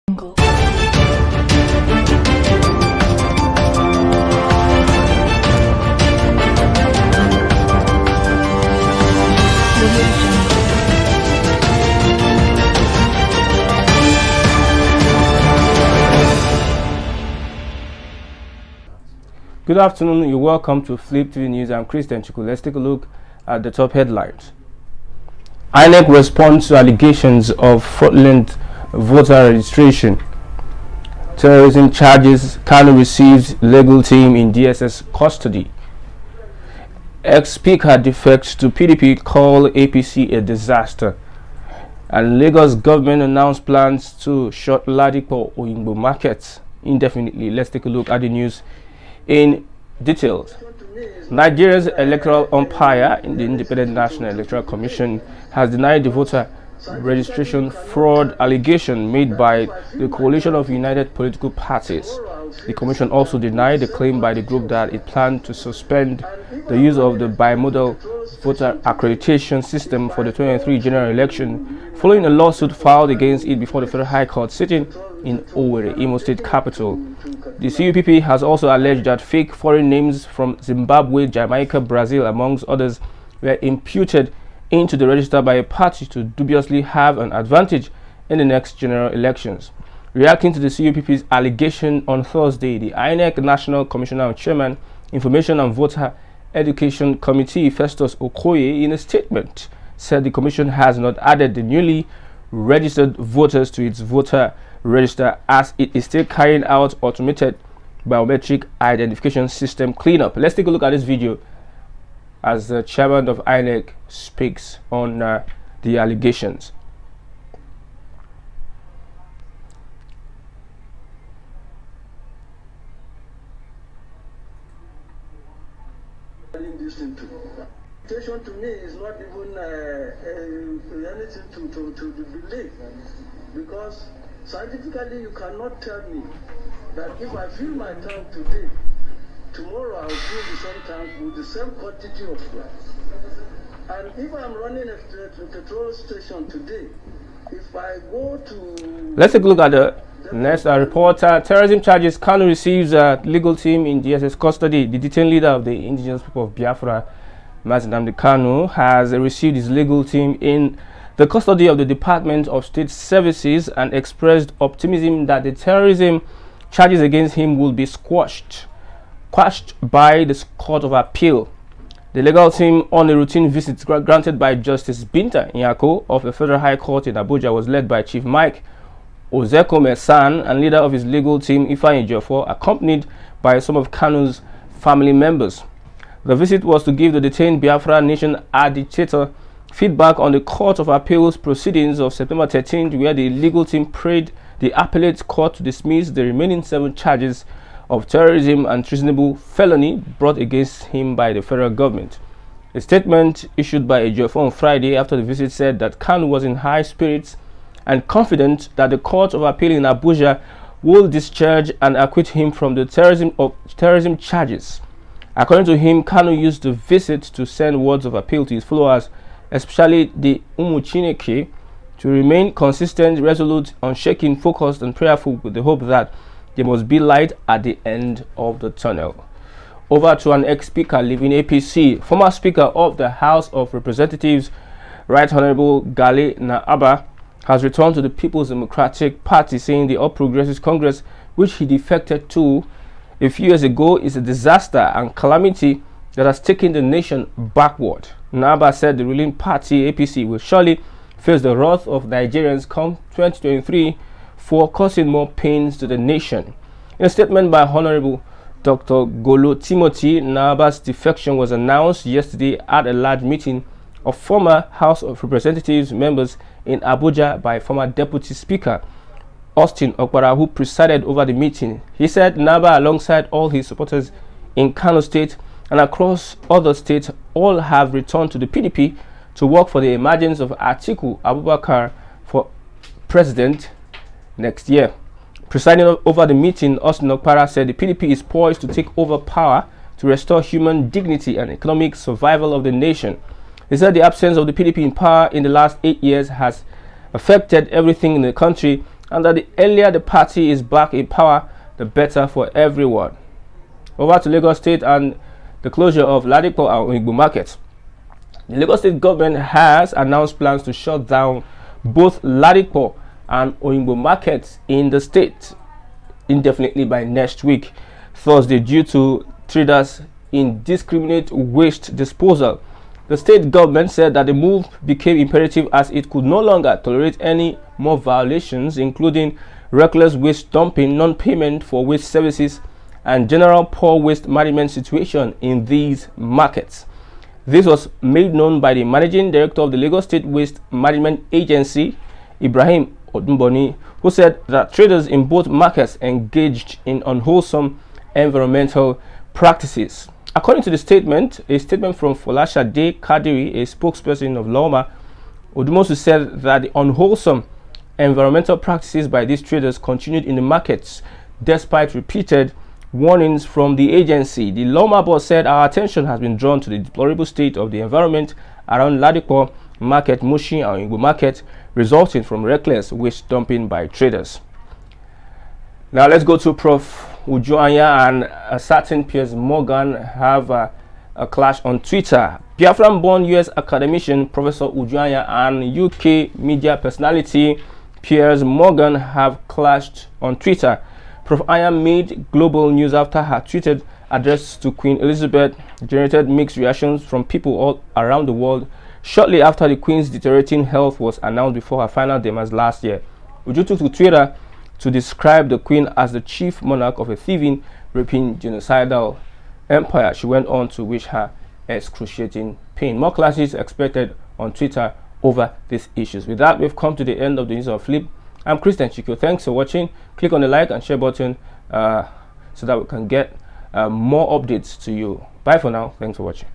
Good afternoon, you're welcome to Fliptv News. I'm Christian Chuku. Let's take a look at the top headlines. Inec responds to allegations of fraudulent voter registration. Terrorism charges, Kanu receives legal team in DSS custody. Ex-speaker defects to PDP, call APC a disaster. And Lagos government announced plans to shut Ladipo Oyingbo markets indefinitely. Let's take a look at the news in details. Nigeria's electoral umpire in the Independent National Electoral Commission has denied the voter registration fraud allegation made by the coalition of united political parties. The commission also denied the claim by the group that it planned to suspend the use of the bimodal voter accreditation system for the 2023 general election following a lawsuit filed against it before the Federal High Court sitting in Owerri, Imo State capital. The CUPP has also alleged that fake foreign names from Zimbabwe, Jamaica, Brazil, amongst others, were imputed into the register by a party to dubiously have an advantage in the next general elections. Reacting to the CUPP's allegation on Thursday, the Inec National Commissioner and Chairman, Information and Voter Education Committee, Festus Okoye, in a statement, said the Commission has not added the newly registered voters to its voter register as it is still carrying out automated biometric identification system cleanup. Let's take a look at this video as the chairman of INEC speaks on the allegations. Situation to me is not even anything to believe, because scientifically you cannot tell me that if I fill my tank today, tomorrow I'll fill the same tank with the same quantity of fuel. And if I'm running a petrol station today, if I go to... Let's take a look at the next reporter. Terrorism charges, Kanu receives a legal team in DSS custody. The detained leader of the indigenous people of Biafra, Nnamdi Kanu, has received his legal team in the custody of the Department of State Services and expressed optimism that the terrorism charges against him will be quashed by the Court of Appeal. The legal team on a routine visit granted by Justice Binta Nyako of the Federal High Court in Abuja was led by Chief Mike Ozeko-Mesan and leader of his legal team Ifeanyi Ejiofor, accompanied by some of Kanu's family members. The visit was to give the detained Biafra Nation agitator feedback on the Court of Appeal's proceedings of September 13th, where the legal team prayed the appellate court to dismiss the remaining 7 charges of terrorism and treasonable felony brought against him by the federal government. A statement issued by Ejiofor on Friday after the visit said that Kanu was in high spirits and confident that the Court of Appeal in Abuja will discharge and acquit him from the terrorism charges. According to him, Kanu used the visit to send words of appeal to his followers, especially the Umuchineke, to remain consistent, resolute, unshaken, focused, and prayerful, with the hope that there must be light at the end of the tunnel. Over to an ex-speaker leaving APC. Former Speaker of the House of Representatives, Right Honorable Gale Naaba, has returned to the People's Democratic Party, saying the All Progressives Congress, which he defected to a few years ago, is a disaster and calamity that has taken the nation backward. Naaba said the ruling party, APC, will surely face the wrath of Nigerians come 2023 for causing more pains to the nation. In a statement by Honorable Dr. Golo Timothy, Naaba's defection was announced yesterday at a large meeting of former House of Representatives members in Abuja by former Deputy Speaker Austin Okpara, who presided over the meeting. He said Naaba, alongside all his supporters in Kano State and across other states, all have returned to the PDP to work for the emergence of Atiku Abubakar for president next year. Presiding over the meeting, Austin Okpara said the PDP is poised to take over power to restore human dignity and economic survival of the nation. He said the absence of the PDP in power in the last 8 years has affected everything in the country and that the earlier the party is back in power, the better for everyone. Over to Lagos State and the closure of Ladipo and Oyingbo markets. The Lagos State government has announced plans to shut down both Ladipo and Oyingbo markets in the state indefinitely by next week, Thursday, due to traders' indiscriminate waste disposal. The state government said that the move became imperative as it could no longer tolerate any more violations, including reckless waste dumping, non-payment for waste services, and general poor waste management situation in these markets. This was made known by the managing director of the Lagos State Waste Management Agency, Ibrahim Odumboni, who said that traders in both markets engaged in unwholesome environmental practices. According to the statement, a statement from Folashade Kadiri, a spokesperson of Loma, Odumosu said that the unwholesome environmental practices by these traders continued in the markets despite repeated warnings from the agency. The Loma boss said our attention has been drawn to the deplorable state of the environment around Ladipo market, Mushin and Oyingbo market, resulting from reckless waste dumping by traders. Now let's go to Prof. Ujuanya and a certain Piers Morgan have a clash on Twitter. Biafran-born US academician Professor Ujuanya and UK media personality Piers Morgan have clashed on Twitter. Prof. Aya made global news after her tweeted address to Queen Elizabeth generated mixed reactions from people all around the world shortly after the Queen's deteriorating health was announced before her final demise last year. Uju took to Twitter to describe the Queen as the chief monarch of a thieving, raping, genocidal empire. She went on to wish her excruciating pain. More clashes expected on Twitter over these issues. With that, we've come to the end of the news on Flip. I'm Christian Chiko. Thanks for watching. Click on the like and share button so that we can get more updates to you. Bye for now. Thanks for watching.